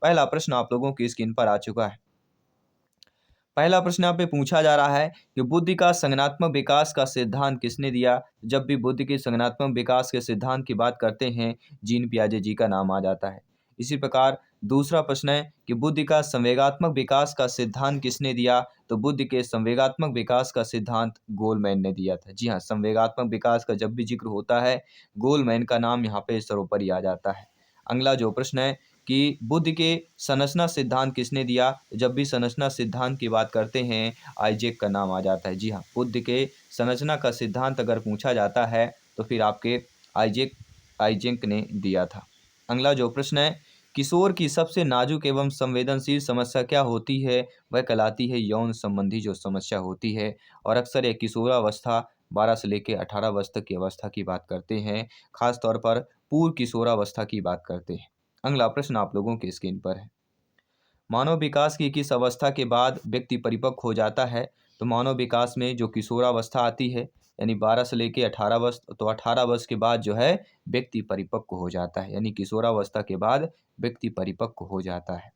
पहला प्रश्न आप लोगों की स्क्रीन पर आ चुका है। पहला प्रश्न यहाँ पे पूछा जा रहा है कि बुद्धि का संज्ञानात्मक विकास का सिद्धांत किसने दिया। जब भी बुद्धि के संज्ञानात्मक विकास के सिद्धांत की बात करते हैं जीन पियाजे जी का नाम आ जाता है। इसी प्रकार दूसरा प्रश्न है कि बुद्धि का संवेगात्मक विकास का सिद्धांत किसने दिया। तो बुद्धि के संवेगात्मक विकास का सिद्धांत गोलमैन ने दिया था। जी हाँ, संवेगात्मक विकास का जब भी जिक्र होता है गोलमैन का नाम यहाँ पे सर्वोपरि आ जाता है। अगला जो प्रश्न है कि बुद्धि के संरचना सिद्धांत किसने दिया। जब भी संरचना सिद्धांत की बात करते हैं आइजैक का नाम आ जाता है। जी हाँ, बुद्धि के संरचना का सिद्धांत अगर पूछा जाता है तो फिर आपके आइजैक ने दिया था। अगला जो प्रश्न है किशोर की सबसे नाजुक एवं संवेदनशील समस्या क्या होती है। वह कहलाती है यौन संबंधी जो समस्या होती है। और अक्सर यह किशोरावस्था 12 से लेकर 18 वर्ष तक की अवस्था की बात करते हैं, खासतौर पर पूर्व किशोरावस्था की बात करते हैं। अगला प्रश्न आप लोगों के स्क्रीन पर है, मानव विकास की किस अवस्था के बाद व्यक्ति परिपक्व हो जाता है। तो मानव विकास में जो किशोरावस्था आती है यानी 12 से लेकर 18 वर्ष, तो 18 वर्ष के बाद जो है व्यक्ति परिपक्व हो जाता है, यानी किशोरावस्था के बाद व्यक्ति परिपक्व हो जाता है।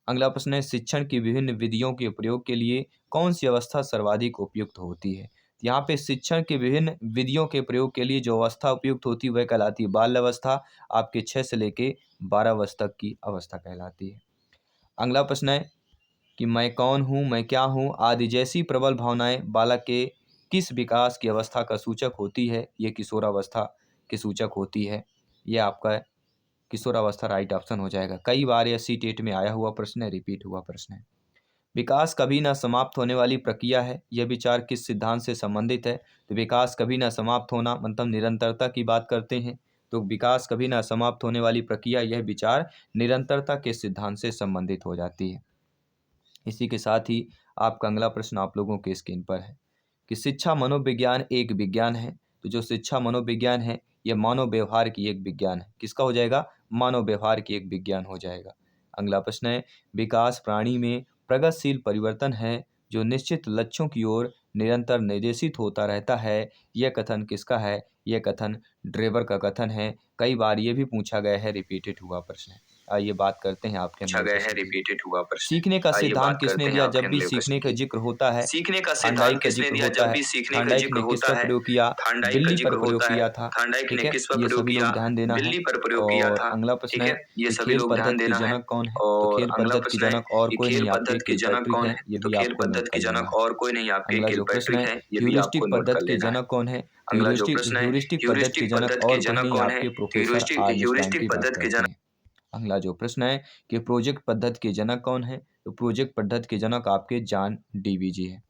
अगला प्रश्न है शिक्षण की विभिन्न विधियों के प्रयोग के लिए कौन सी अवस्था सर्वाधिक उपयुक्त होती है। यहाँ पे शिक्षण के विभिन्न विधियों के प्रयोग के लिए जो अवस्था उपयुक्त होती है वह कहलाती है बाल्यावस्था, आपके 6 से लेके 12 वर्ष तक की अवस्था कहलाती है। अगला प्रश्न है कि मैं कौन हूँ, मैं क्या हूँ आदि जैसी प्रबल भावनाएं बालक के किस विकास की अवस्था का सूचक होती है। ये किशोरावस्था की सूचक होती है। ये आपका किशोरावस्था राइट ऑप्शन हो जाएगा। कई बार यह सी-टेट में आया हुआ प्रश्न है, रिपीट हुआ प्रश्न है। विकास कभी ना समाप्त होने वाली प्रक्रिया है, यह विचार किस सिद्धांत से संबंधित है। तो विकास कभी ना समाप्त होना मतलब निरंतरता की बात करते हैं। तो विकास कभी ना समाप्त होने वाली प्रक्रिया, यह विचार निरंतरता के सिद्धांत से संबंधित हो जाती है। इसी के साथ ही आपका अगला प्रश्न आप लोगों के स्क्रीन पर है कि शिक्षा मनोविज्ञान एक विज्ञान है। तो जो शिक्षा मनोविज्ञान है यह मानव व्यवहार की एक विज्ञान है। किसका हो जाएगा, मानव व्यवहार की एक विज्ञान हो जाएगा। अगला प्रश्न है विकास प्राणी में प्रगतिशील परिवर्तन है जो निश्चित लक्ष्यों की ओर निरंतर निर्देशित होता रहता है। यह कथन किसका है, यह कथन ड्रेवर का कथन है। कई बार ये भी पूछा गया है, रिपीटेड हुआ प्रश्न है। आइए बात करते हैं आपके पूछा अगले गया है, प्रश्न की। रिपीटेड हुआ प्रश्न है। सीखने का आइए सिद्धांत बात किसने करते हैं दिया। आपके जब भी अगले प्रश्न सीखने का की। जिक्र होता है सीखने का सिद्धांत थांडाइक का किसने जिक्र दिया। होता जब है। भी सीखने का थांडाइक जिक्र ने किस होता पर है, प्रयोग किया, थांडाइक का बिल्ली पर जिक्र प्रयोग होता है। किया था। थांडाइक ठीक ने है, किस पर ये प्रयोग सभी किया, लोग ध्यान देना है। बिल्ली पर प्रयोग किया और था। अगला प्रश्न ठीक है है, ये कि सभी खेल लोग ध्यान पद्धति के देना है। जनक कौन है। तो और खेल अगला पद्धति के प्रश्न है जनक और कि कोई खेल नहीं आपके पद्धति के जनक किलपैट्रिक कौन है, है। ये तो भी खेल आपको नोट पद्धति कर के लेना जनक है। और कोई नहीं आपके अगला जो प्रश्न किलपैट्रिक है है, ये भी आपको ह्यूरिस्टिक नोट कर पद्धति के लेना है। जनक कौन है। तो अगला जो प्रश्न है ह्यूरिस्टिक पद्धति के ह्यूरिस्टिक जनक पद्धति के और कोई जनक नहीं कौन है। आपके प्रोफेसर ह्यूरिस्टिक आर्नस्टाइन की ह्यूरिस्टिक बात पद्धति के करते जनक हैं। अगला जो प्रश्न है कि प्रोजेक्ट पद्धति के जनक कौन है। तो प्रोजेक्ट पद्धति के जनक आपके जॉन डीवीजी है।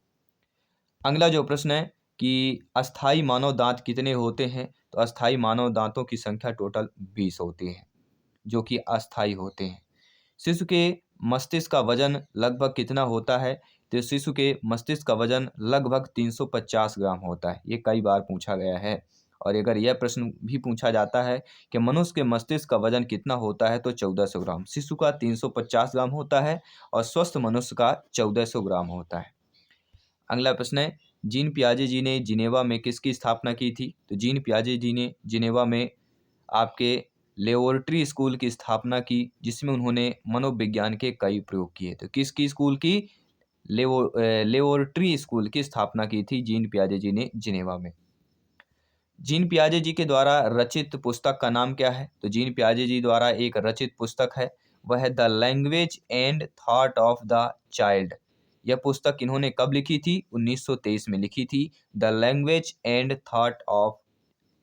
अगला जो प्रश्न है कि अस्थाई मानव दांत कितने होते हैं। तो अस्थाई मानव दांतों की संख्या टोटल 20 होती है जो कि अस्थाई होते हैं। शिशु के मस्तिष्क का वजन लगभग कितना होता है। तो शिशु के मस्तिष्क का वजन लगभग 350 ग्राम होता है। ये कई बार पूछा गया है। और अगर यह प्रश्न भी पूछा जाता है कि मनुष्य के मस्तिष्क का वजन कितना होता है तो 1400 ग्राम। शिशु का 350 ग्राम होता है और स्वस्थ मनुष्य का 1400 ग्राम होता है। अगला प्रश्न है जीन पियाजे जी ने जिनेवा में किसकी स्थापना की थी। तो जीन पियाजे जी ने जिनेवा में आपके लेबोरेटरी स्कूल की स्थापना की जिसमें उन्होंने मनोविज्ञान के कई प्रयोग किए। तो किसकी स्कूल की, लेबोरेटरी स्कूल की स्थापना की थी जीन पियाजे जी ने जिनेवा में। जीन पियाजे जी के द्वारा रचित पुस्तक का नाम क्या है। तो जीन पियाजे जी द्वारा एक रचित पुस्तक है, वह है the language and thought of the child. यह पुस्तक इन्होंने कब लिखी थी, 1923 में लिखी थी, the language and thought of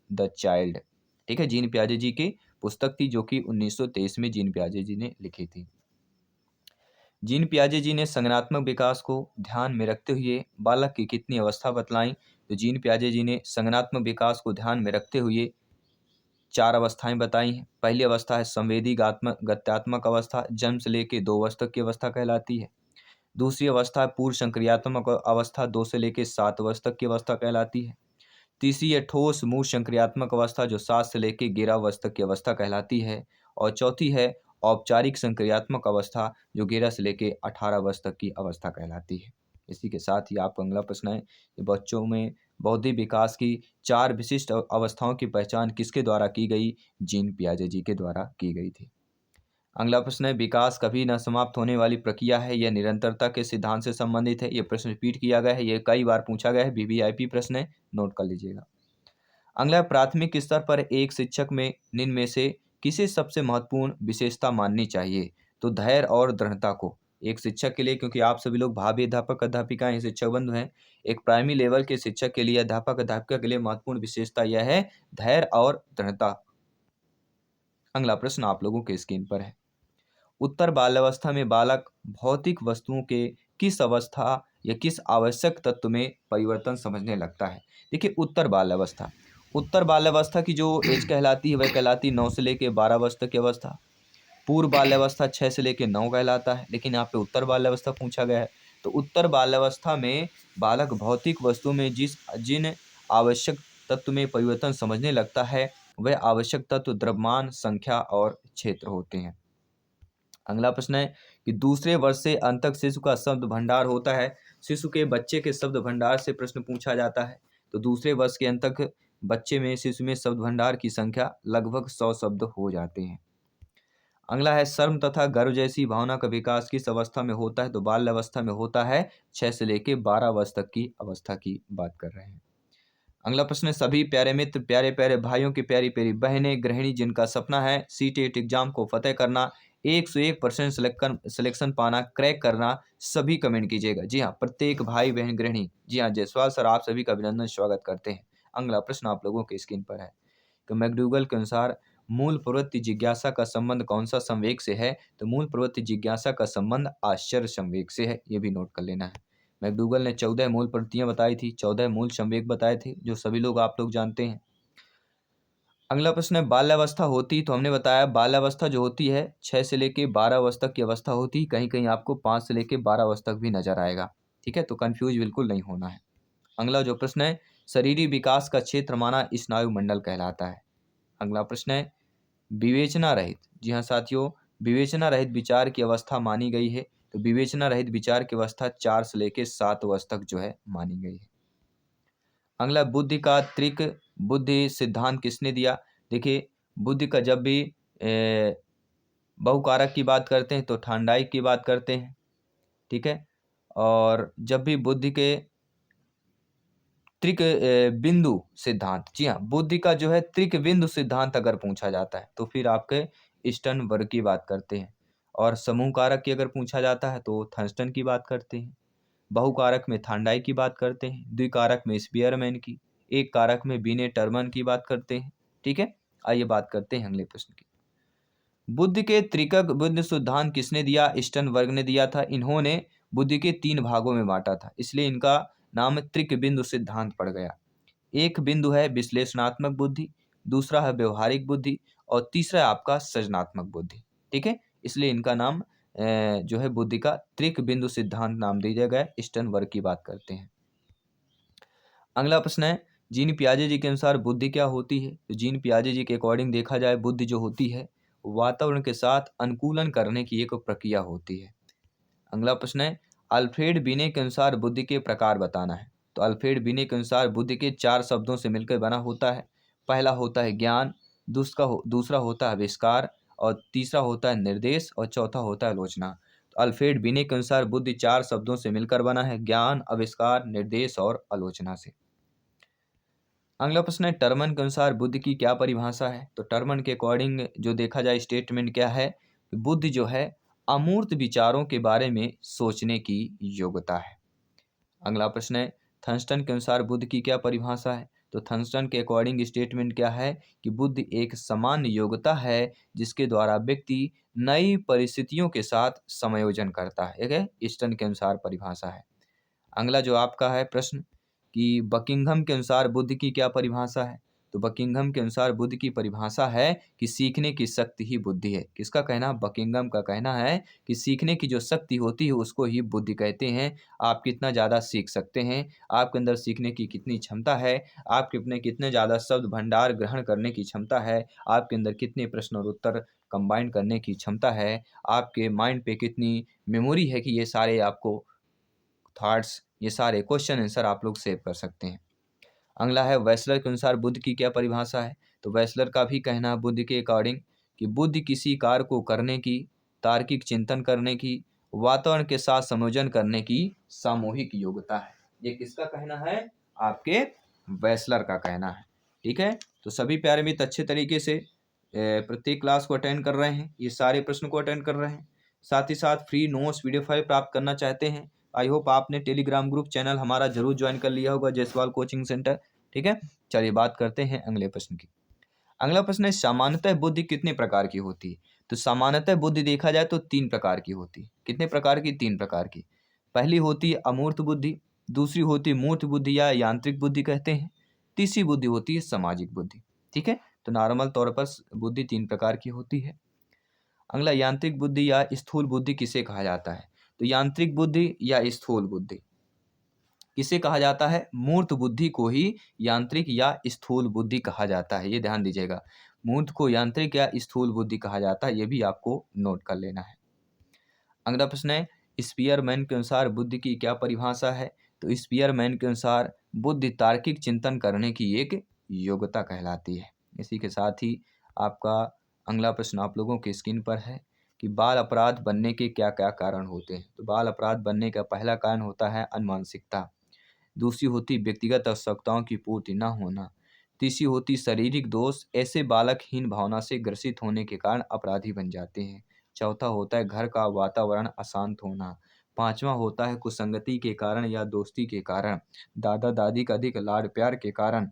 the child. ठीक है, जीन पियाजे जी की पुस्तक थी जो कि 1923 में जीन पियाजे जी ने लिखी थी। जीन पियाजे जी ने संज्ञानात्मक विकास को ध्यान में रखते हुए बालक की कितनी अवस्था बतलाई। तो जीन पियाजे जी ने संज्ञानात्मक विकास को ध्यान में रखते हुए 4 अवस्थाएं बताई हैं। पहली अवस्था है संवेदी गत्यात्मक अवस्था, जन्म से लेकर 2 वर्ष तक की अवस्था कहलाती है। दूसरी अवस्था है पूर्व संक्रियात्मक अवस्था, 2 से लेकर 7 वर्ष तक की अवस्था कहलाती है। तीसरी है ठोस मूल संक्रियात्मक अवस्था जो 7 से लेकर 11 वर्ष तक की अवस्था कहलाती है। और चौथी है औपचारिक संक्रियात्मक अवस्था जो 11 से लेकर 18 वर्ष तक की अवस्था कहलाती है। इसी के साथ ही आपका अगला प्रश्न है कि बच्चों में बौद्धिक विकास की 4 विशिष्ट अवस्थाओं की पहचान किसके द्वारा की गई। जीन पियाजे जी के द्वारा की गई थी। अगला प्रश्न है, विकास कभी न समाप्त होने वाली प्रक्रिया है, यह निरंतरता के सिद्धांत से संबंधित है। यह प्रश्न रिपीट किया गया है, यह कई बार पूछा गया है, वीवीआईपी प्रश्न है, नोट कर लीजिएगा। अगला, प्राथमिक स्तर पर एक शिक्षक में निम्न में से किसे सबसे महत्वपूर्ण विशेषता माननी चाहिए? तो धैर्य और दृढ़ता को। एक शिक्षक के लिए, क्योंकि आप सभी लोग भावी अध्यापक अध्यापिकाएं शिक्षक बंधु हैं, एक प्राइमरी लेवल के शिक्षक के लिए, अध्यापक अध्यापिका के लिए महत्वपूर्ण विशेषता यह है धैर्य और दृढ़ता। अगला प्रश्न आप लोगों के स्क्रीन पर है, उत्तर बाल्यावस्था में बालक भौतिक वस्तुओं के किस अवस्था या किस आवश्यक तत्व में परिवर्तन समझने लगता है? देखिए, उत्तर बाल्यावस्था की जो एज कहलाती है वह कहलाती है 9 से लेकर 12 वर्ष तक की अवस्था। पूर्व बाल्यावस्था 6 से लेकर 9 कहलाता है, लेकिन यहाँ पे उत्तर बाल्यावस्था पूछा गया है। तो उत्तर बाल्यावस्था में बालक भौतिक वस्तुओं में जिन आवश्यक तत्व में परिवर्तन समझने लगता है वह आवश्यक तत्व द्रव्यमान, संख्या और क्षेत्र होते हैं। अगला प्रश्न है कि दूसरे वर्ष से अंत तक शिशु का शब्द भंडार होता है। शिशु के बच्चे के शब्द भंडार से प्रश्न पूछा जाता है। तो दूसरे वर्ष के अंत तक बच्चे में, शिशु में शब्द भंडार की संख्या लगभग 100 शब्द हो जाते हैं। अगला है, शर्म तथा गर्व जैसी भावना का विकास किस अवस्था में होता है? तो बाल्य अवस्था में होता है। 6 से लेकर 12 वर्ष तक की अवस्था की बात कर रहे हैं। अगला प्रश्न है, सभी प्यारे मित्र, प्यारे प्यारे भाइयों की प्यारी प्यारी बहनें, गृहिणी जिनका सपना है सीटेट एग्जाम को फतेह करना, 101% सिलेक्शन पाना, क्रैक करना, सभी कमेंट कीजिएगा। जी हाँ, प्रत्येक भाई बहन गृहिणी। जी हाँ जयसवाल सर, आप सभी का अभिनंदन, स्वागत करते हैं। अगला प्रश्न आप लोगों के स्क्रीन पर है कि मैकडूगल के अनुसार मूल प्रवृत्ति जिज्ञासा का संबंध कौन सा संवेग से है? तो मूल प्रवृत्ति जिज्ञासा का संबंध आश्चर्य संवेग से है, ये भी नोट कर लेना है। मैकडूगल ने 14 मूल प्रवृत्तियां बताई थी, 14 मूल संवेग बताए थे, जो सभी लोग आप लोग जानते हैं। अगला प्रश्न है, बाल्यावस्था होती, तो हमने बताया बाल्यावस्था जो होती है 6 से लेके 12 वर्ष तक की अवस्था होती, कहीं कहीं आपको 5 से लेके 12 वर्ष तक भी नजर आएगा। ठीक है, तो कंफ्यूज बिल्कुल नहीं होना है। अगला जो प्रश्न है, शरीरी विकास का क्षेत्र माना स्नायु मंडल कहलाता है। अगला प्रश्न है, विवेचना रहित, जी हाँ साथियों, विवेचना रहित विचार की अवस्था मानी गई है। तो विवेचना रहित विचार की अवस्था 4 से लेकर 7 वर्ष तक जो है मानी गई है। अगला, बुद्धि का त्रिक बुद्धि सिद्धांत किसने दिया? देखिए, बुद्धि का जब भी बहुकारक की बात करते हैं तो थांडाई की बात करते हैं। ठीक है, और जब भी बुद्धि के त्रिक बिंदु सिद्धांत, जी हाँ, बुद्धि का जो है त्रिक बिंदु सिद्धांत अगर पूछा जाता है तो फिर आपके स्टर्नबर्ग की बात करते हैं। और समूह कारक की अगर पूछा जाता है तो थर्स्टन की बात करते हैं। बहुकारक में थांडाई की बात करते हैं। द्विकारक में स्पीयरमैन की। एक कारक में बीने टर्मन की बात करते हैं। ठीक है, आइए बात करते हैं अगले प्रश्न की। बुद्धि के त्रिकक बुद्धि सिद्धांत किसने दिया? स्टर्नबर्ग ने दिया था। इन्होंने बुद्धि के 3 भागों में बांटा था, इसलिए इनका नाम त्रिक बिंदु सिद्धांत पड़ गया। एक बिंदु है विश्लेषणात्मक बुद्धि, दूसरा है व्यवहारिक बुद्धि और तीसरा है आपका सृजनात्मक बुद्धि। ठीक है, इसलिए इनका नाम जो है बुद्धि का त्रिक बिंदु सिद्धांत नाम दिया गया। स्टर्नबर्ग की बात करते हैं। अगला प्रश्न है, जीन पियाजे जी के अनुसार बुद्धि क्या होती है? तो जीन पियाजे जी के अकॉर्डिंग देखा जाए, बुद्धि जो होती है वातावरण के साथ अनुकूलन करने की एक प्रक्रिया होती है। अगला प्रश्न है, अल्फ्रेड बिने के अनुसार बुद्धि के प्रकार बताना है। तो अल्फ्रेड बिने के अनुसार बुद्धि के 4 शब्दों से मिलकर बना होता है। पहला होता है ज्ञान, दूसरा होता है आविष्कार और तीसरा होता है निर्देश और चौथा होता है आलोचना। तो अल्फ्रेड बिने के अनुसार बुद्धि 4 शब्दों से मिलकर बना है, ज्ञान, आविष्कार, निर्देश और आलोचना से। अगला प्रश्न है, टर्मन के अनुसार बुद्धि की क्या परिभाषा है? तो टर्मन के अकॉर्डिंग जो देखा जाए स्टेटमेंट क्या है, बुद्धि जो है अमूर्त विचारों के बारे में सोचने की योग्यता है। अगला प्रश्न है, थर्स्टन के अनुसार बुद्धि की क्या परिभाषा है? तो थर्स्टन के अकॉर्डिंग स्टेटमेंट क्या है कि बुद्धि एक सामान्य योग्यता है जिसके द्वारा व्यक्ति नई परिस्थितियों के साथ समायोजन करता है। एक है ईस्टर्न के अनुसार परिभाषा है। अगला जो आपका है प्रश्न कि बकिंघम के अनुसार बुद्धि की क्या परिभाषा है? तो बकिंघम के अनुसार बुद्धि की परिभाषा है कि सीखने की शक्ति ही बुद्धि है। किसका कहना? बकिंघम का कहना है कि सीखने की जो शक्ति होती है उसको ही बुद्धि कहते हैं। आप कितना ज़्यादा सीख सकते हैं, आपके अंदर सीखने की कितनी क्षमता है, आपके अपने कितने ज़्यादा शब्द भंडार ग्रहण करने की क्षमता है, आपके अंदर कितने प्रश्न और उत्तर कंबाइन करने की क्षमता है, आपके माइंड पे कितनी मेमोरी है कि ये सारे आपको थॉट्स, ये सारे क्वेश्चन आंसर आप लोग सेव कर सकते हैं। अगला है, वेसलर के अनुसार बुद्धि की क्या परिभाषा है? तो वेसलर का भी कहना है बुद्धि के अकॉर्डिंग कि बुद्धि किसी कार्य को करने की, तार्किक चिंतन करने की, वातावरण के साथ संयोजन करने की सामूहिक योग्यता है। ये किसका कहना है? आपके वेसलर का कहना है। ठीक है, तो सभी प्यारे मित्र अच्छे तरीके से प्रत्येक क्लास को अटेंड कर रहे हैं, ये सारे प्रश्न को अटेंड कर रहे हैं। साथ ही साथ फ्री नोट्स वीडियो फाइल प्राप्त करना चाहते हैं, आई होप आपने टेलीग्राम ग्रुप चैनल हमारा जरूर ज्वाइन कर लिया होगा, जायसवाल कोचिंग सेंटर। ठीक है, चलिए बात करते हैं अगले प्रश्न की। अगला प्रश्न है, सामान्यतः बुद्धि कितने प्रकार की होती है? तो सामान्यतः बुद्धि देखा जाए तो 3 प्रकार की होती है। कितने प्रकार की? 3 प्रकार की। पहली होती है अमूर्त बुद्धि, दूसरी होती है मूर्त बुद्धि या यांत्रिक बुद्धि कहते हैं, तीसरी बुद्धि होती है सामाजिक बुद्धि। ठीक है, तो नॉर्मल तौर पर बुद्धि 3 प्रकार की होती है। अगला, यांत्रिक बुद्धि या स्थूल बुद्धि किसे कहा जाता है? तो यांत्रिक बुद्धि या स्थूल बुद्धि किसे कहा जाता है? मूर्त बुद्धि को ही यांत्रिक या स्थूल बुद्धि कहा जाता है, ये ध्यान दीजिएगा। मूर्त को यांत्रिक या स्थूल बुद्धि कहा जाता है, ये भी आपको नोट कर लेना है। अगला प्रश्न है, स्पीयरमैन के अनुसार बुद्धि की क्या परिभाषा है? तो स्पीयरमैन के अनुसार बुद्धि तार्किक चिंतन करने की एक योग्यता कहलाती है। इसी के साथ ही आपका अगला प्रश्न आप लोगों की स्क्रीन पर है कि बाल अपराध बनने के क्या क्या कारण होते हैं? तो बाल अपराध बनने का पहला कारण होता है अनुमानसिकता, दूसरी होती व्यक्तिगत आवश्यकताओं की पूर्ति न होना, तीसरी होती शारीरिक दोष, ऐसे बालक हीन भावना से ग्रसित होने के कारण अपराधी बन जाते हैं। चौथा होता है घर का वातावरण अशांत होना, पांचवा होता है कुसंगति के कारण या दोस्ती के कारण, दादा दादी का अधिक लाड प्यार के कारण,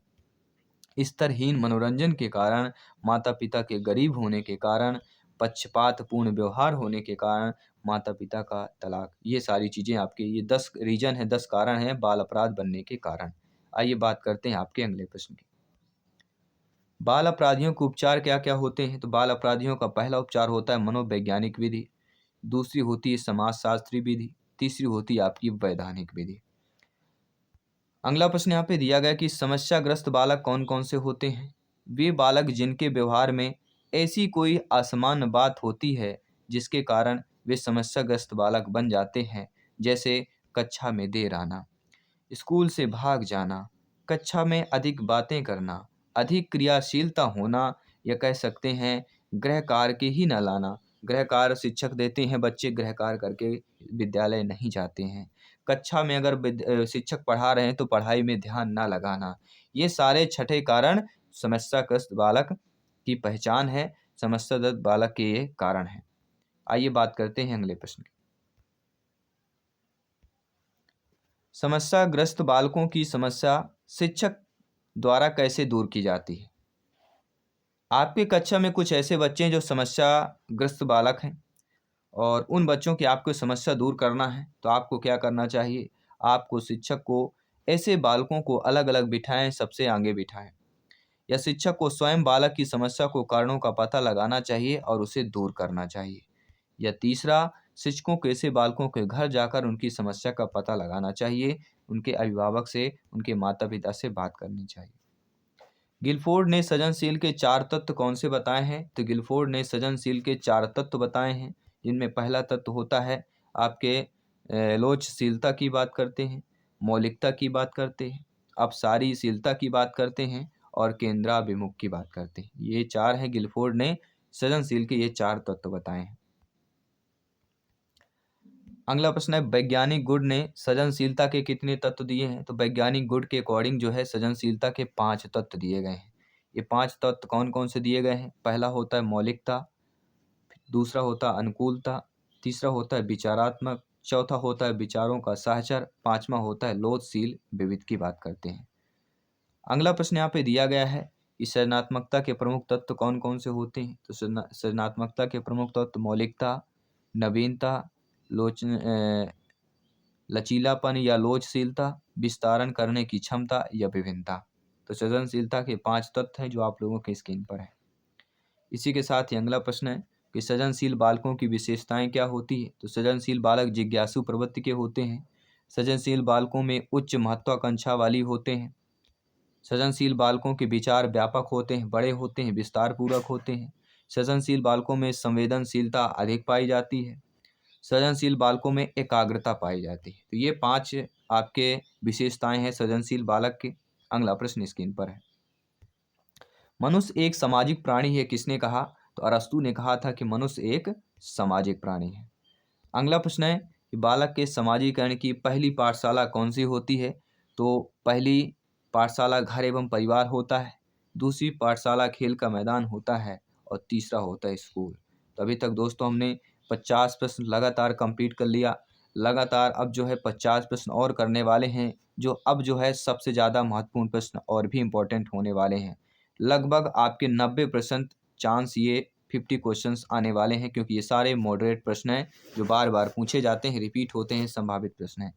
स्तरहीन मनोरंजन के कारण, माता पिता के गरीब होने के कारण, पक्षपातपूर्ण व्यवहार होने के कारण, माता पिता का तलाक। ये सारी चीज़ें आपके, ये 10 रीजन है, 10 कारण हैं बाल अपराध बनने के कारण। आइए बात करते हैं आपके अगले प्रश्न की। बाल अपराधियों के उपचार क्या क्या होते हैं? तो बाल अपराधियों का पहला उपचार होता है मनोवैज्ञानिक विधि, दूसरी होती है समाजशास्त्री विधि, तीसरी होती है आपकी वैधानिक विधि। अगला प्रश्न यहाँ पे दिया गया कि समस्याग्रस्त बालक कौन कौन से होते हैं? वे बालक जिनके व्यवहार में ऐसी कोई असामान्य बात होती है जिसके कारण वे समस्याग्रस्त बालक बन जाते हैं, जैसे कक्षा में देर आना, स्कूल से भाग जाना, कक्षा में अधिक बातें करना, अधिक क्रियाशीलता होना, या कह सकते हैं गृह कार्य के ही न लाना। गृह कार्य शिक्षक देते हैं, बच्चे गृह कार्य करके विद्यालय नहीं जाते हैं। कक्षा में अगर शिक्षक पढ़ा रहे हैं तो पढ़ाई में ध्यान ना लगाना। ये सारे छठे कारण समस्याग्रस्त बालक की पहचान है, समस्याग्रस्त बालक के ये कारण हैं। आइए बात करते हैं अगले प्रश्न की। समस्याग्रस्त बालकों की समस्या शिक्षक द्वारा कैसे दूर की जाती है? आपकी कक्षा में कुछ ऐसे बच्चे हैं जो समस्याग्रस्त बालक हैं और उन बच्चों की आपको समस्या दूर करना है, तो आपको क्या करना चाहिए? आपको शिक्षक को ऐसे बालकों को अलग अलग बिठाएं, सबसे आगे बिठाएं, या शिक्षक को स्वयं बालक की समस्या को कारणों का पता लगाना चाहिए और उसे दूर करना चाहिए। या तीसरा, शिक्षकों को ऐसे बालकों के घर जाकर उनकी समस्या का पता लगाना चाहिए, उनके अभिभावक से, उनके माता पिता से बात करनी चाहिए। गिलफोर्ड ने सृजनशील के 4 तत्व कौन से बताए हैं? तो गिलफोर्ड ने सृजनशील के 4 तत्व बताए हैं, जिनमें पहला तत्व होता है आपके लोचशीलता की बात करते हैं, मौलिकता की बात करते हैं, अपसारीशीलता की बात करते हैं और केंद्राभिमुख की बात करते हैं। ये 4 हैं, गिलफोर्ड ने सृजनशील के ये 4 तत्व बताए हैं। अगला प्रश्न है, वैज्ञानिक गुड ने सृजनशीलता के कितने तत्व दिए हैं? तो वैज्ञानिक गुड के अकॉर्डिंग जो है सृजनशीलता के 5 तत्व दिए गए हैं। ये 5 तत्व कौन कौन से दिए गए हैं? पहला होता है मौलिकता, दूसरा होता है अनुकूलता, तीसरा होता है विचारात्मक, चौथा होता है विचारों का साहचर्य, पांचवा होता है लोचशील विविध की बात करते हैं। अगला प्रश्न यहाँ पे दिया गया है कि सृजनात्मकता के प्रमुख तत्व कौन कौन से होते हैं? तो सृजनात्मकता के प्रमुख तत्व मौलिकता, नवीनता, लचीलापन या लोचशीलता, विस्तारण करने की क्षमता या विभिन्नता। तो सृजनशीलता के 5 तत्व हैं जो आप लोगों के स्क्रीन पर है। इसी के साथ ही अगला प्रश्न है कि सृजनशील बालकों की विशेषताएं क्या होती है? तो सृजनशील बालक जिज्ञासु प्रवृत्ति के होते हैं, सृजनशील बालकों में उच्च महत्वाकांक्षा वाली होते हैं, सृजनशील बालकों के विचार व्यापक होते हैं, बड़े होते हैं, विस्तार पूर्वक होते हैं, सृजनशील बालकों में संवेदनशीलता अधिक पाई जाती है, सृजनशील बालकों में एकाग्रता पाई जाती है। तो ये 5 आपके विशेषताएं हैं सृजनशील बालक के। अगला प्रश्न स्क्रीन पर है, मनुष्य एक सामाजिक प्राणी है, किसने कहा? तो अरस्तु ने कहा था कि मनुष्य एक सामाजिक प्राणी है। अगला प्रश्न है कि बालक के समाजीकरण की पहली पाठशाला कौन सी होती है? तो पहली पाठशाला घर एवं परिवार होता है, दूसरी पाठशाला खेल का मैदान होता है और तीसरा होता है स्कूल। तो अभी तक दोस्तों हमने 50 प्रश्न लगातार कंप्लीट कर लिया। लगातार अब जो है 50 प्रश्न और करने वाले हैं, जो अब जो है सबसे ज़्यादा महत्वपूर्ण प्रश्न और भी इम्पोर्टेंट होने वाले हैं। लगभग आपके 90% चांस ये 50 क्वेश्चंस आने वाले हैं, क्योंकि ये सारे मॉडरेट प्रश्न हैं जो बार बार पूछे जाते हैं, रिपीट होते हैं, संभावित प्रश्न हैं।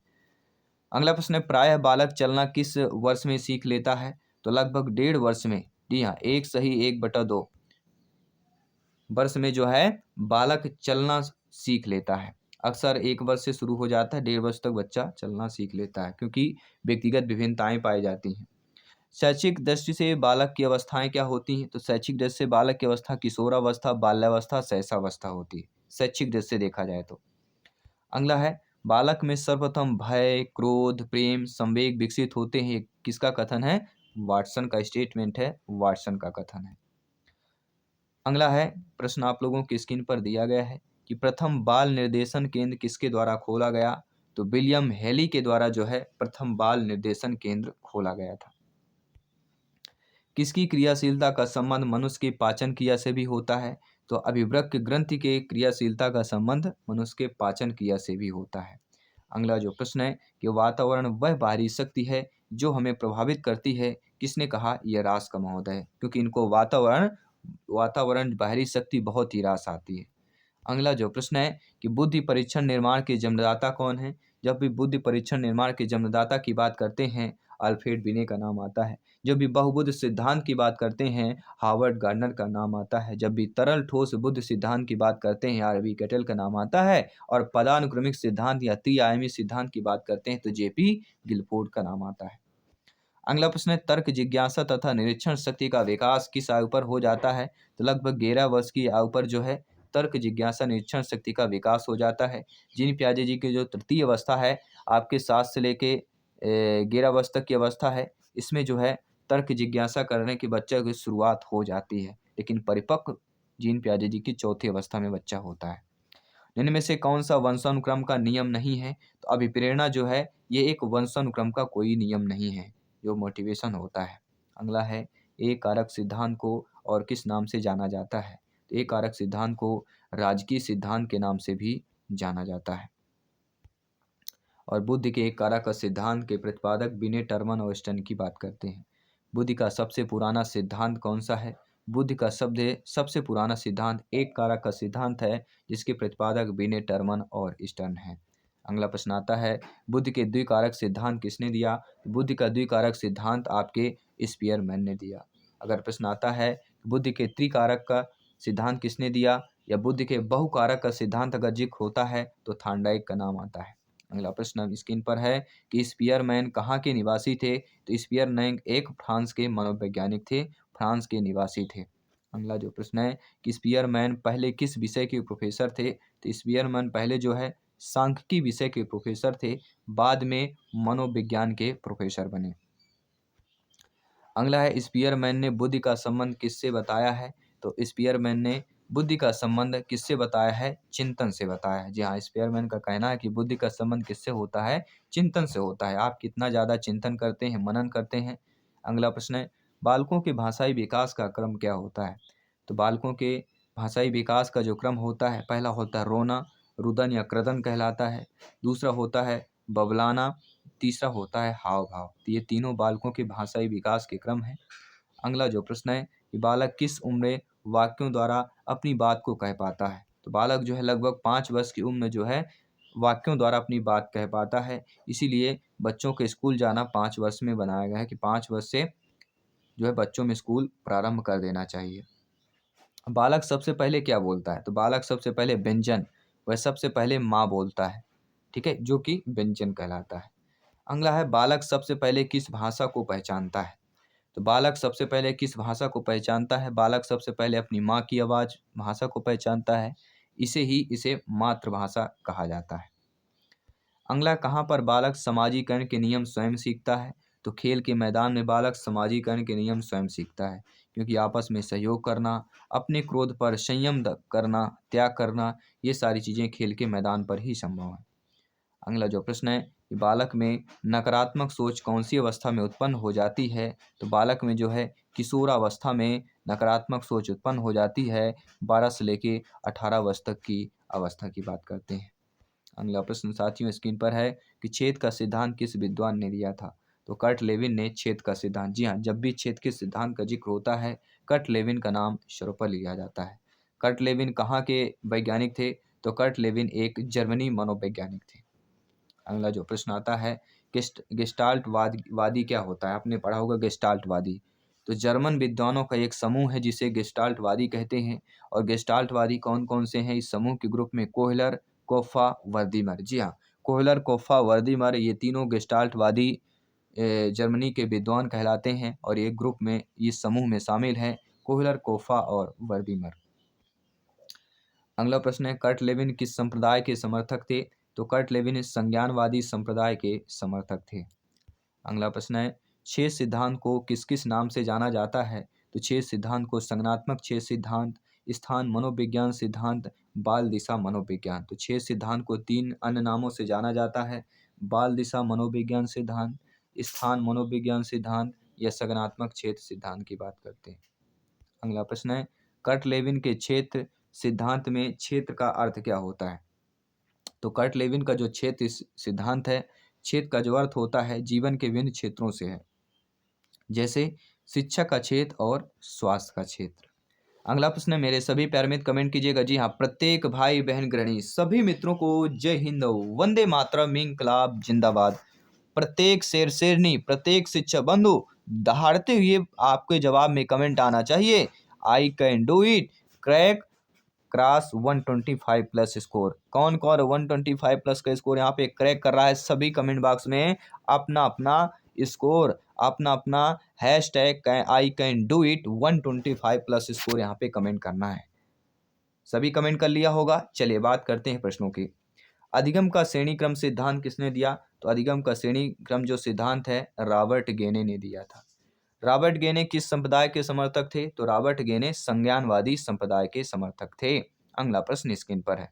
अगला प्रश्न है, प्रायः बालक चलना किस वर्ष में सीख लेता है? तो लगभग 1.5 वर्ष में। जी हाँ, 1 सही 1/2 वर्ष में जो है बालक चलना सीख लेता है। अक्सर 1 वर्ष से शुरू हो जाता है, 1.5 वर्ष तक बच्चा चलना सीख लेता है, क्योंकि व्यक्तिगत विभिन्नताएं पाई जाती हैं। शैक्षिक दृष्टि से बालक की अवस्थाएं क्या होती हैं? तो शैक्षिक दृष्टि से बालक की अवस्था किशोरावस्था, बाल्यावस्था, शैशवावस्था होती है, शैक्षिक दृष्टि से देखा जाए तो। अगला है, बालक में सर्वप्रथम भय, क्रोध, प्रेम, संवेग विकसित होते हैं। ये किसका कथन है? वाटसन का स्टेटमेंट है, वाटसन का कथन है। अगला है, प्रश्न आप लोगों की स्क्रीन पर दिया गया है कि प्रथम बाल निर्देशन केंद्र किसके द्वारा खोला गया? तो विलियम हेली के द्वारा जो है प्रथम बाल निर्देशन केंद्र खोला गया था। किसकी क्रियाशीलता का संबंध मनुष्य के पाचन क्रिया से भी होता है? तो अभिवृक्क ग्रंथि के क्रियाशीलता का संबंध मनुष्य के पाचन क्रिया से भी होता है। अगला जो प्रश्न है कि वातावरण वह बाहरी शक्ति है जो हमें प्रभावित करती है। किसने कहा? यह रास का महोदय, क्योंकि इनको वातावरण बाहरी शक्ति बहुत ही रास आती है। अगला जो प्रश्न है कि बुद्धि परीक्षण निर्माण के जन्मदाता कौन है? जब भी बुद्धि परीक्षण निर्माण के जन्मदाता की बात करते हैं, अल्फ्रेड बिने का नाम आता है। जब भी बहुबुद्ध सिद्धांत की बात करते हैं, हार्वर्ड गार्डनर का नाम आता है। जब भी तरल ठोस बुद्ध सिद्धांत की बात करते हैं, आरवी कैटल का नाम आता है। और पदानुक्रमिक सिद्धांत या त्रिआयामी सिद्धांत की बात करते हैं तो जेपी गिलफोर्ड का नाम आता है। अगला प्रश्न है, तर्क जिज्ञासा तथा निरीक्षण शक्ति का विकास किस आयु पर हो जाता है? तो लगभग 11 वर्ष की आयु पर जो है तर्क जिज्ञासा निरीक्षण शक्ति का विकास हो जाता है। जीन पियाजे जी की जो तृतीय अवस्था है, आपके 7 से लेके 11 वर्ष तक की अवस्था है, इसमें जो है तर्क जिज्ञासा करने की बच्चे की शुरुआत हो जाती है। लेकिन परिपक्व जीन पियाजे जी की चौथी अवस्था में बच्चा होता है। निम्न में से कौन सा वंशानुक्रम का नियम नहीं है? तो अभिप्रेरणा जो है ये एक वंशानुक्रम का कोई नियम नहीं है, जो मोटिवेशन होता है। अगला है, एक कारक सिद्धांत को और किस नाम से जाना जाता है? तो एक कारक सिद्धांत को राजकीय सिद्धांत के नाम से भी जाना जाता है। और बुद्धि के एक कारक सिद्धांत के प्रतिपादक बिने, टर्मन और स्टर्न की बात करते हैं। बुद्धि का सबसे पुराना सिद्धांत कौन सा है? बुद्धि का सबसे पुराना सिद्धांत एक कारक का सिद्धांत है, जिसके प्रतिपादक बिने, टर्मन और स्टर्न है। अगला प्रश्न आता है, बुद्धि के द्विकारक सिद्धांत किसने दिया? बुद्धि का द्विकारक सिद्धांत आपके स्पीयरमैन ने दिया। अगर प्रश्न आता है, बुद्धि के त्रिकारक का सिद्धांत किसने दिया, या बुद्धि के बहुकारक का सिद्धांत अगर जिक्र होता है तो थार्नडाइक का नाम आता है। अगला प्रश्न स्क्रीन पर है कि स्पीयरमैन कहाँ के निवासी थे? तो स्पीयरमैन एक फ्रांस के मनोवैज्ञानिक थे, फ्रांस के निवासी थे। अगला जो प्रश्न है कि स्पीयरमैन पहले किस विषय के प्रोफेसर थे? तो स्पीयरमैन पहले जो है सांख्यिकी विषय के प्रोफेसर थे, बाद में मनोविज्ञान के प्रोफेसर बने। अगला है, स्पीयरमैन ने बुद्धि का संबंध किससे बताया है? तो स्पीयरमैन ने बुद्धि का संबंध किससे बताया है? चिंतन से बताया है। जी हाँ, स्पीयरमैन का कहना है कि बुद्धि का संबंध किससे होता है? चिंतन से होता है। आप कितना ज़्यादा चिंतन करते हैं, मनन करते हैं। अगला प्रश्न है, बालकों के भाषाई विकास का क्रम क्या होता है? तो बालकों के भाषाई विकास का जो क्रम होता है, पहला होता है रोना, रुदन या क्रदन कहलाता है। दूसरा होता है बबलाना, तीसरा होता है हाव भाव। तो ये तीनों बालकों के भाषाई विकास के क्रम है। अगला जो प्रश्न है कि बालक किस उम्र में वाक्यों द्वारा अपनी बात को कह पाता है? तो बालक जो है लगभग 5 वर्ष की उम्र में जो है वाक्यों द्वारा अपनी बात कह पाता है। इसीलिए बच्चों के स्कूल जाना 5 वर्ष में बनाया गया है कि 5 वर्ष से जो है बच्चों में स्कूल प्रारंभ कर देना चाहिए। बालक सबसे पहले क्या बोलता है? तो बालक सबसे पहले व्यंजन, वह सबसे पहले माँ बोलता है, ठीक है, जो कि व्यंजन कहलाता है। अगला है, बालक सबसे पहले किस भाषा को पहचानता है? तो बालक सबसे पहले किस भाषा को पहचानता है? बालक सबसे पहले अपनी माँ की आवाज़ भाषा को पहचानता है। इसे मातृभाषा कहा जाता है। अगला, कहाँ पर बालक समाजीकरण के नियम स्वयं सीखता है? तो खेल के मैदान में बालक समाजीकरण के नियम स्वयं सीखता है, क्योंकि आपस में सहयोग करना, अपने क्रोध पर संयम करना, त्याग करना, ये सारी चीज़ें खेल के मैदान पर ही संभव है। अगला जो प्रश्न है कि बालक में नकारात्मक सोच कौन सी अवस्था में उत्पन्न हो जाती है? तो बालक में जो है किशोरावस्था में नकारात्मक सोच उत्पन्न हो जाती है। 12 से लेके 18 वर्ष तक की अवस्था की बात करते हैं। अगला प्रश्न साथियों स्क्रीन पर है कि छेद का सिद्धांत किस विद्वान ने दिया था? तो कर्ट लेविन ने छेद का सिद्धांत, जी हाँ, जब भी छेद के सिद्धांत का जिक्र होता है कर्ट लेविन का नाम सर्वोपरि लिया जाता है। कर्ट लेविन कहाँ के वैज्ञानिक थे? तो कर्ट लेविन एक जर्मनी मनोवैज्ञानिक थे। अगला जो प्रश्न आता है गेस्टाल्टवादी क्या होता है? आपने पढ़ा होगा गेस्टाल्टवादी। तो जर्मन विद्वानों का एक समूह है जिसे गेस्टाल्टवादी कहते हैं। और गेस्टाल्टवादी कौन कौन से हैं? इस समूह के ग्रुप में कोहलर, कोफ्फा, वर्दीमर। जी हाँ, कोहलर, कोफ्फा, वर्दीमर ये तीनों गेस्टाल्टवादी जर्मनी के विद्वान कहलाते हैं और एक ग्रुप में इस समूह में शामिल हैं कोहलर, कोफ्फा और वर्दीमर। अगला प्रश्न है कर्ट लेविन किस संप्रदाय के समर्थक थे? तो कर्ट लेविन संज्ञानवादी संप्रदाय के समर्थक थे। अगला प्रश्न है छेद सिद्धांत को किस किस नाम से जाना जाता है? तो छेद सिद्धांत को संज्ञानात्मक छेद सिद्धांत, स्थान मनोविज्ञान सिद्धांत, बाल दिशा मनोविज्ञान। तो छेद सिद्धांत को 3 अन्य नामों से जाना जाता है: बाल दिशा मनोविज्ञान सिद्धांत, स्थान मनोविज्ञान सिद्धांत या संज्ञानात्मक छेद सिद्धांत की बात करते हैं। अगला प्रश्न है कर्ट लेविन के क्षेत्र सिद्धांत में क्षेत्र का अर्थ क्या होता है? तो कर्ट लेविन का जो क्षेत्र सिद्धांत है, क्षेत्र का जो अर्थ होता है जीवन के विभिन्न क्षेत्रों से है, जैसे शिक्षा का क्षेत्र और स्वास्थ्य का क्षेत्र। अगला प्रश्न है मेरे सभी प्यारे मित्र कमेंट कीजिएगा। जी हाँ, प्रत्येक भाई बहन गृहिणी सभी मित्रों को जय हिंद, वंदे मातरम, इंकलाब जिंदाबाद। प्रत्येक शेर शेरनी, प्रत्येक शिक्षक बंधु दहाड़ते हुए आपके जवाब में कमेंट आना चाहिए, I can do it, crack cross 125 plus score. कौन कौन 125 प्लस का स्कोर यहाँ पे क्रैक कर रहा है? सभी कमेंट बॉक्स में अपना अपना स्कोर, अपना अपना hashtag I can do it 125 plus score यहाँ पे कमेंट करना है। सभी कमेंट कर लिया होगा। चलिए बात करते हैं प्रश्नों की। अधिगम का श्रेणी क्रम सिद्धांत किसने दिया? तो अधिगम का श्रेणी क्रम जो सिद्धांत है रॉबर्ट गेने ने दिया था। रॉबर्ट गेने किस संप्रदाय के समर्थक थे? तो रॉबर्ट गेने संज्ञानवादी संप्रदाय के समर्थक थे। अगला प्रश्न स्क्रीन पर है।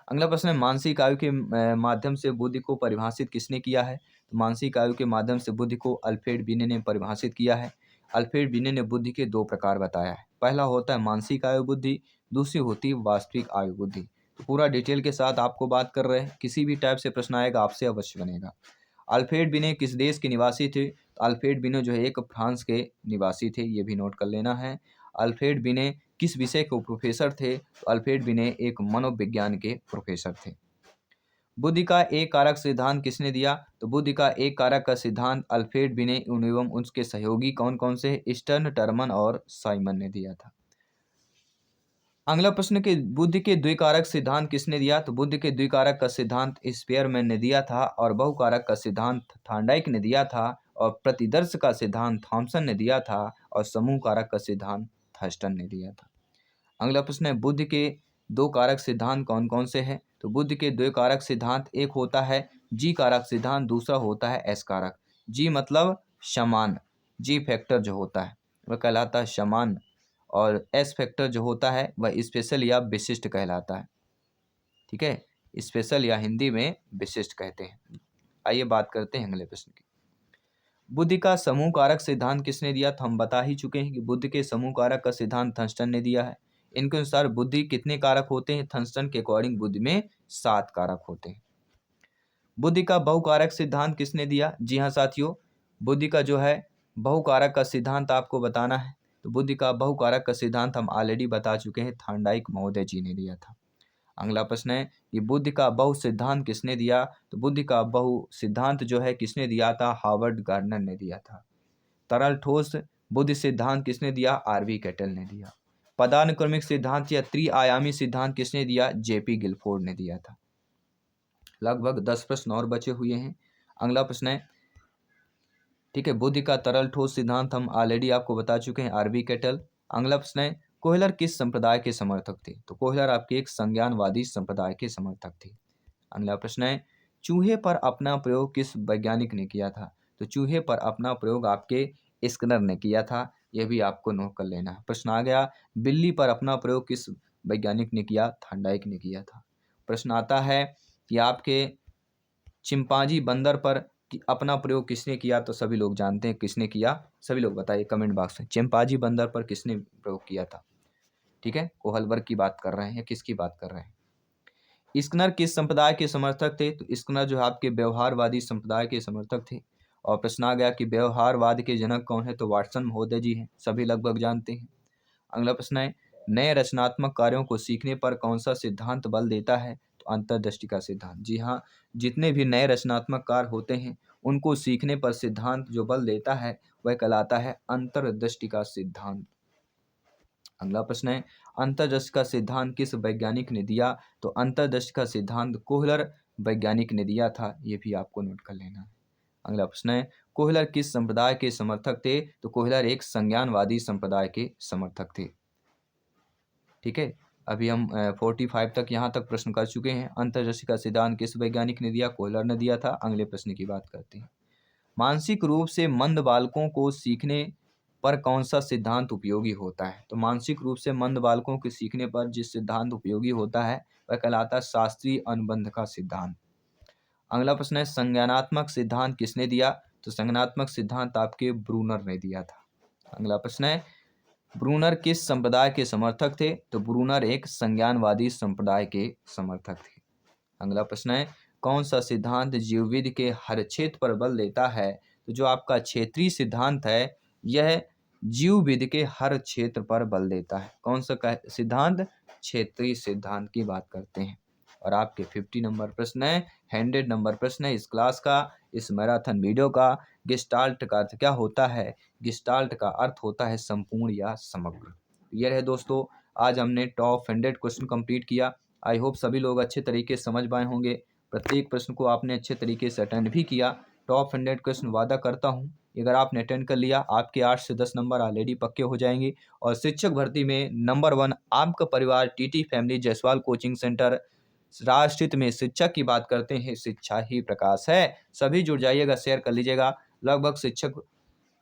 अगला प्रश्न है मानसिक आयु के माध्यम से बुद्धि को परिभाषित किसने किया है? तो मानसिक आयु के माध्यम से बुद्धि को अल्फ्रेड बिने ने परिभाषित किया है। अल्फ्रेड बिने ने बुद्धि के 2 प्रकार बताया है। पहला होता है मानसिक आयु बुद्धि, दूसरी होती है वास्तविक आयु बुद्धि। तो पूरा डिटेल के साथ आपको बात कर रहे हैं, किसी भी टाइप से प्रश्न आएगा आपसे अवश्य बनेगा। अल्फ्रेड बिने किस देश के निवासी थे? तो अल्फ्रेड बिने जो है एक फ्रांस के निवासी थे, ये भी नोट कर लेना है। अल्फ्रेड बिने किस विषय के प्रोफेसर थे? तो अल्फ्रेड बिने एक मनोविज्ञान के प्रोफेसर थे। बुद्धि का एक कारक सिद्धांत किसने दिया? तो बुद्धि का एक कारक का सिद्धांत अल्फ्रेड बिने एवं उसके सहयोगी कौन कौन से स्टर्न, टर्मन और साइमन ने दिया था। अगला प्रश्न के बुद्धि के द्विकारक सिद्धांत किसने दिया? तो बुद्धि के द्विकारक का सिद्धांत स्पेयरमैन ने दिया था और बहुकारक का सिद्धांत थार्नडाइक ने दिया था और प्रतिदर्श का सिद्धांत थॉमसन ने दिया था और समूह कारक का सिद्धांत थर्स्टन ने दिया था। अगला प्रश्न है बुद्धि के 2 कारक सिद्धांत कौन कौन से हैं? तो बुद्धि के 2 कारक सिद्धांत एक होता है जी कारक सिद्धांत, दूसरा होता है एस कारक। जी मतलब समान, जी फैक्टर जो होता है वह कहलाता है समान और एस फैक्टर जो होता है वह स्पेशल या विशिष्ट कहलाता है। ठीक है, स्पेशल या हिंदी में विशिष्ट कहते हैं। आइए बात करते हैं अगले प्रश्न की। बुद्धि का समूह कारक सिद्धांत किसने दिया? तो हम बता ही चुके हैं कि बुद्धि के समूह कारक का सिद्धांत थर्स्टन ने दिया है। इनके अनुसार बुद्धि कितने कारक होते हैं? थर्स्टन के अकॉर्डिंग बुद्धि में 7 कारक होते हैं। बुद्धि का बहुकारक सिद्धांत किसने दिया? जी हाँ साथियों, बुद्धि का जो है बहुकारक का सिद्धांत आपको बताना है। तो बुद्धि का बहुकारक का सिद्धांत हम ऑलरेडी बता चुके हैं, थार्नडाइक महोदय जी ने दिया था। अगला प्रश्न है कि बुद्धि का बहु सिद्धांत किसने दिया? तो बुद्धि का बहु सिद्धांत जो है किसने दिया था? हार्वर्ड गार्डनर ने दिया था। तरल ठोस बुद्धि सिद्धांत किसने दिया? आरवी कैटल ने दिया। पदानुक्रमिक सिद्धांत या त्रिआयामी सिद्धांत किसने दिया? जेपी गिलफोर्ड ने दिया था। लगभग 10 प्रश्न और बचे हुए हैं। अगला प्रश्न है, ठीक है, बुद्धि का तरल ठोस सिद्धांत हम ऑलरेडी आपको बता चुके हैं, आरवी कैटल। अगला प्रश्न है कोहलर किस संप्रदाय के समर्थक थे? तो कोहलर आपके एक संज्ञानवादी संप्रदाय के समर्थक थे। अगला प्रश्न है चूहे पर अपना प्रयोग किस वैज्ञानिक ने किया था? तो चूहे पर अपना प्रयोग आपके स्किनर ने किया था। यह भी आपको नोट कर लेना है। प्रश्न आ गया, बिल्ली पर अपना प्रयोग किस वैज्ञानिक ने किया? थांडाइक ने किया था। प्रश्न आता है कि आपके चिंपांजी बंदर पर अपना प्रयोग किसने किया? तो सभी लोग जानते हैं किसने किया, सभी लोग बताइए कमेंट बॉक्स में, चिंपांजी बंदर पर किसने प्रयोग किया था? ठीक है, कोहलबर्ग की बात कर रहे हैं या किसकी बात कर रहे हैं? स्किनर किस संप्रदाय के समर्थक थे? तो स्किनर जो है आपके व्यवहारवादी संप्रदाय के समर्थक थे। और प्रश्न आ गया कि व्यवहारवाद के जनक कौन है? तो वाटसन महोदय जी हैं, सभी लगभग जानते हैं। अगला प्रश्न है, नए रचनात्मक कार्यों को सीखने पर कौन सा सिद्धांत बल देता है? तो अंतर्दृष्टि का सिद्धांत। जी हाँ, जितने भी नए रचनात्मक कार्य होते हैं उनको सीखने पर सिद्धांत जो बल देता है वह कहलाता है अंतर्दृष्टि का सिद्धांत। अगला प्रश्न है, अंतर्दृष्टि का सिद्धांत किस वैज्ञानिक ने दिया? तो अंतर्दृष्टि का सिद्धांत कोहलर वैज्ञानिक ने दिया था, ये भी आपको नोट कर लेना है। अगला प्रश्न है, कोहलर किस संप्रदाय के समर्थक थे? तो कोहलर एक संज्ञानवादी संप्रदाय के समर्थक थे। ठीक है, अभी हम 45 तक यहाँ तक प्रश्न कर चुके हैं। अंतर्दृष्टि का सिद्धांत किस वैज्ञानिक ने दिया? कोहलर ने दिया था। अगले प्रश्न की बात करते हैं, मानसिक रूप से मंद बालकों को सीखने पर कौन सा सिद्धांत उपयोगी होता है? तो मानसिक रूप से मंद बालकों के सीखने पर जिस सिद्धांत उपयोगी होता है वह कहलाता है शास्त्रीय अनुबंध का सिद्धांत। अगला प्रश्न है, संज्ञानात्मक सिद्धांत किसने दिया? तो संज्ञानात्मक सिद्धांत आपके ब्रूनर ने दिया था। अगला प्रश्न है, ब्रूनर किस संप्रदाय के समर्थक थे? तो ब्रूनर एक संज्ञानवादी संप्रदाय के समर्थक थे। अगला प्रश्न है, कौन सा सिद्धांत जीवविधि के हर क्षेत्र पर बल देता है? तो जो आपका क्षेत्रीय सिद्धांत है यह जीवविधि के हर क्षेत्र पर बल देता है। कौन सा सिद्धांत? क्षेत्रीय सिद्धांत की बात करते हैं। और आपके 50 नंबर प्रश्न है, 100 नंबर प्रश्न है इस क्लास का, इस मैराथन वीडियो का। गेस्टाल्ट का अर्थ क्या होता है? गेस्टाल्ट का अर्थ होता है संपूर्ण या समग्र। ये रहे दोस्तों, आज हमने टॉप 100 क्वेश्चन कंप्लीट किया। आई होप सभी लोग अच्छे तरीके से समझ पाए होंगे। प्रत्येक प्रश्न को आपने अच्छे तरीके से अटेंड भी किया। टॉप 100 क्वेश्चन वादा करता हूँ अगर आपने अटेंड कर लिया आपके 8 से 10 नंबर ऑलरेडी पक्के हो जाएंगे। और शिक्षक भर्ती में नंबर 1 आपका परिवार TT family Jaiswal coaching centre राष्ट्रहित में शिक्षक की बात करते हैं, शिक्षा ही प्रकाश है। सभी जुड़ जाइएगा, शेयर कर लीजिएगा। लगभग शिक्षक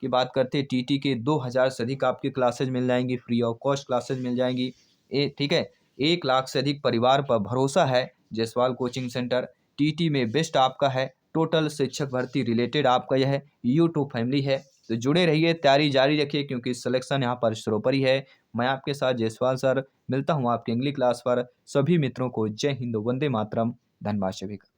की बात करते हैं टीटी के 2000 से अधिक आपकी क्लासेज मिल जाएंगी, फ्री ऑफ कॉस्ट क्लासेज मिल जाएंगी। ठीक है, 1 लाख से अधिक परिवार पर भरोसा है। जायसवाल कोचिंग सेंटर टीटी में बेस्ट आपका है। टोटल शिक्षक भर्ती रिलेटेड आपका यह यूट्यूब फैमिली है। तो जुड़े रहिए, तैयारी जारी रखिए क्योंकि सिलेक्शन यहाँ पर सर्वोपरि है। मैं आपके साथ जायसवाल सर मिलता हूँ आपकी अगली क्लास पर। सभी मित्रों को जय हिंद, वंदे मातरम, धन्यवाद सभी का।